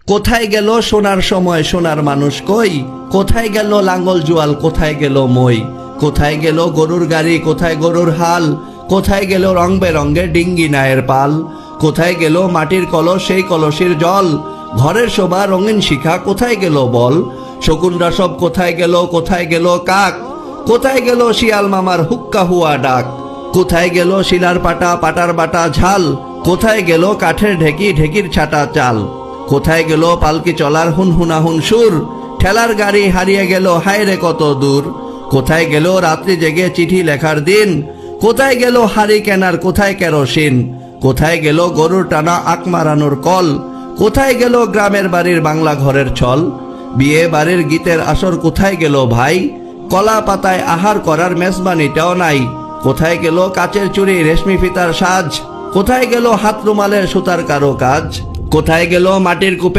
কোথায় গেল সোনার সময় সোনার মানুষ কই? কোথায় গেল লাঙ্গল জুয়াল, কোথায় গেল মই? কোথায় গেল গরুর গাড়ি, কোথায় গরুর হাল? কোথায় গেল রং বেরঙের ডিঙ্গি নায়ের পাল? কোথায় গেল মাটির কলস, সেই কলসের জল? ঘরের শোভা রঙিন শিখা কোথায় গেল বল? শকুনরা সব কোথায় গেল, কোথায় গেল কাক? কোথায় গেল শিয়াল মামার হুক্কা হুয়া ডাক? কোথায় গেল শিলার পাটা, পাটার বাটা ঝাল? কোথায় গেল কাঠের ঢেকি, ঢেকির ছাটা চাল? কোথায় গেল পালকি চলার হুনহুনাহুন সুর? ঠেলার গাড়ি হারিয়ে গেল হায়রে কত দূর। কোথায় গেল রাত্রি জেগে চিঠি লেখার দিন? কোথায় গেল হাড়ি কেনার, কোথায় কেরোসিন? কোথায় গেল গরুর টানা আক মারানোর কল? কোথায় গেল গ্রামের বাড়ির বাংলা ঘরের ছল? বিয়ে বাড়ির গীতের আসর কোথায় গেল ভাই? কলা পাতায় আহার করার মেজবানিটাও নাই। কোথায় গেল কাচের চুড়ি, রেশমি ফিতার সাজ? কোথায় গেল হাত রুমালের সুতার কারো কাজ? কোথায় গেল মাটির কূপে